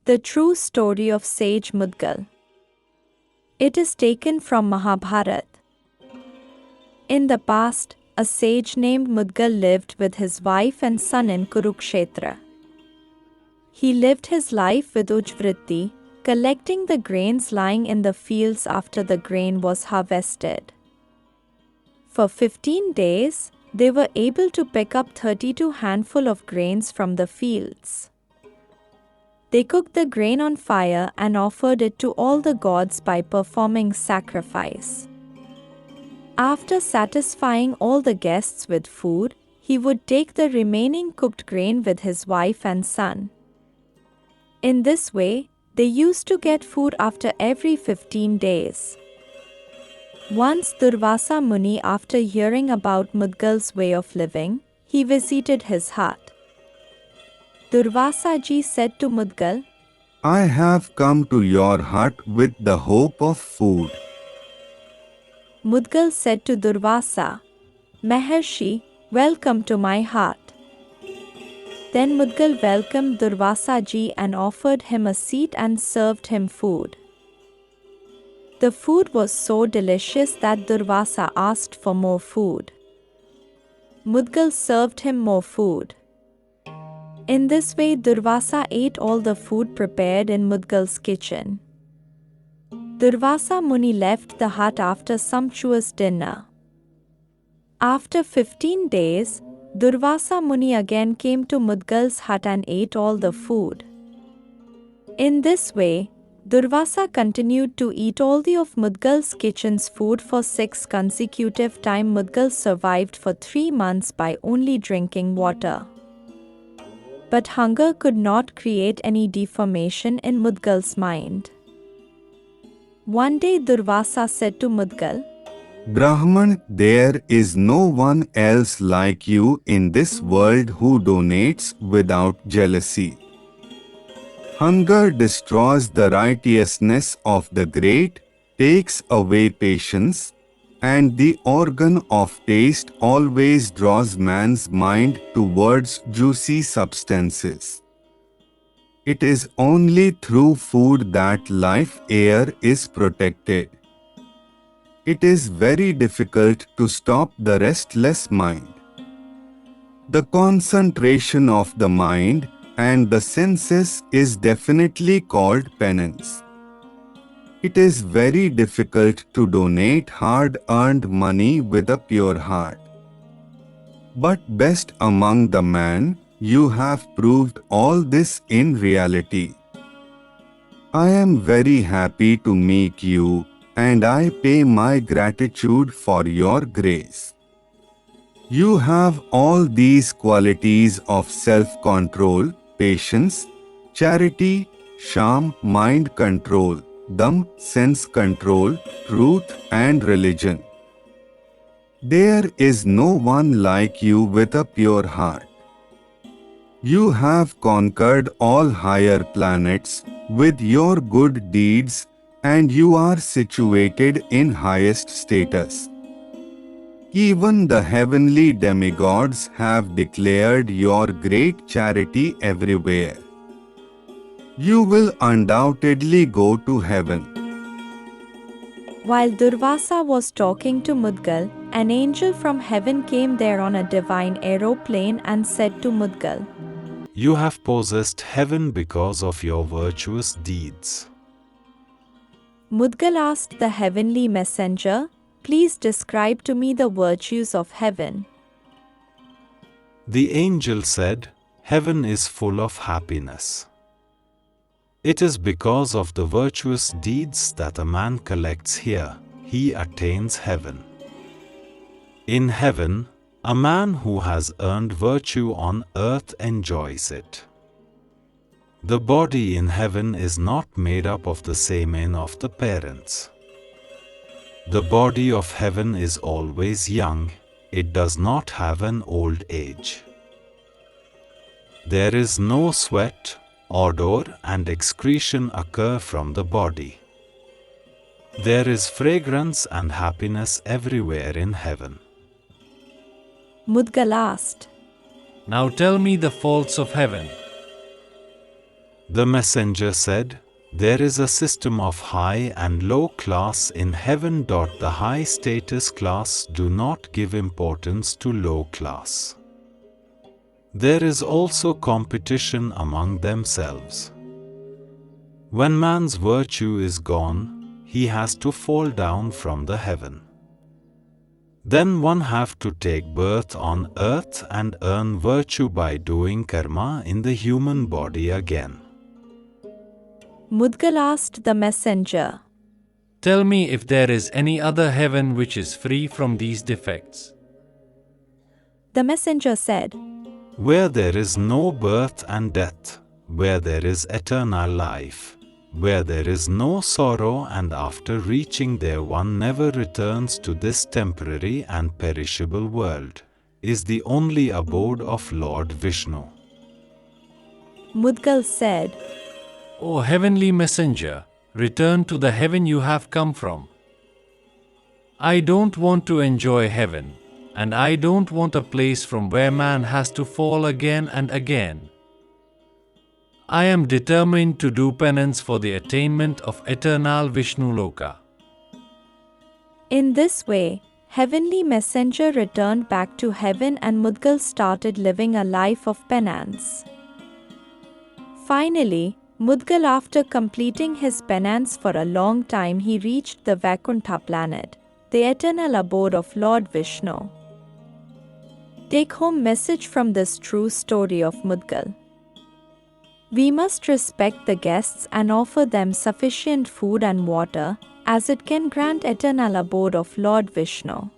The true story of sage Mudgal. It is taken from Mahabharat. In the past, a sage named Mudgal lived with his wife and son in Kurukshetra. He lived his life with Ujvritti, collecting the grains lying in the fields after the grain was harvested. For 15 days, they were able to pick up 32 handful of grains from the fields. They cooked the grain on fire and offered it to all the gods by performing sacrifice. After satisfying all the guests with food, he would take the remaining cooked grain with his wife and son. In this way, they used to get food after every 15 days. Once Durvasha Muni, after hearing about Mudgal's way of living, he visited his hut. Durvasha ji said to Mudgal, I have come to your hut with the hope of food. Mudgal said to Durvasha, Maharshi, welcome to my hut. Then Mudgal welcomed Durvasha ji and offered him a seat and served him food. The food was so delicious that Durvasha asked for more food. Mudgal served him more food. In this way, Durvasha ate all the food prepared in Mudgal's kitchen. Durvasha Muni left the hut after sumptuous dinner. After 15 days, Durvasha Muni again came to Mudgal's hut and ate all the food. In this way, Durvasha continued to eat all the of Mudgal's kitchen's food for 6 consecutive times. Mudgal survived for 3 months by only drinking water. But hunger could not create any deformation in Mudgal's mind. One day Durvasha said to Mudgal, Brahman, there is no one else like you in this world who donates without jealousy. Hunger destroys the righteousness of the great, takes away patience, and the organ of taste always draws man's mind towards juicy substances. It is only through food that life air is protected. It is very difficult to stop the restless mind. The concentration of the mind and the senses is definitely called penance. It is very difficult to donate hard-earned money with a pure heart. But best among the man, you have proved all this in reality. I am very happy to meet you, and I pay my gratitude for your grace. You have all these qualities of self-control, patience, charity, sham, mind control, dam, sense control, truth and religion. There is no one like you with a pure heart. You have conquered all higher planets with your good deeds, and you are situated in highest status. Even the heavenly demigods have declared your great charity everywhere. You will undoubtedly go to heaven. While Durvasha was talking to Mudgal, an angel from heaven came there on a divine aeroplane and said to Mudgal, You have possessed heaven because of your virtuous deeds. Mudgal asked the heavenly messenger, Please describe to me the virtues of heaven. The angel said, Heaven is full of happiness. It is because of the virtuous deeds that a man collects here, he attains heaven. In heaven, a man who has earned virtue on earth enjoys it. The body in heaven is not made up of the semen of the parents. The body of heaven is always young, it does not have an old age. There is no sweat, odor and excretion occur from the body. There is fragrance and happiness everywhere in heaven. Mudgal asked, Now tell me the faults of heaven. The messenger said, "There is a system of high and low class in heaven. The high status class do not give importance to low class. There is also competition among themselves. When man's virtue is gone, he has to fall down from the heaven. Then one have to take birth on earth and earn virtue by doing karma in the human body again." Mudgal asked the messenger, Tell me if there is any other heaven which is free from these defects. The messenger said, Where there is no birth and death, where there is eternal life, where there is no sorrow, and after reaching there one never returns to this temporary and perishable world, is the only abode of Lord Vishnu. Mudgal said, O heavenly messenger, return to the heaven you have come from. I don't want to enjoy heaven, and I don't want a place from where man has to fall again and again. I am determined to do penance for the attainment of eternal Vishnu Loka. In this way, heavenly messenger returned back to heaven and Mudgal started living a life of penance. Finally, Mudgal, after completing his penance for a long time, he reached the Vaikuntha planet, the eternal abode of Lord Vishnu. Take-home message from this true story of Mudgal. We must respect the guests and offer them sufficient food and water, as it can grant eternal abode of Lord Vishnu.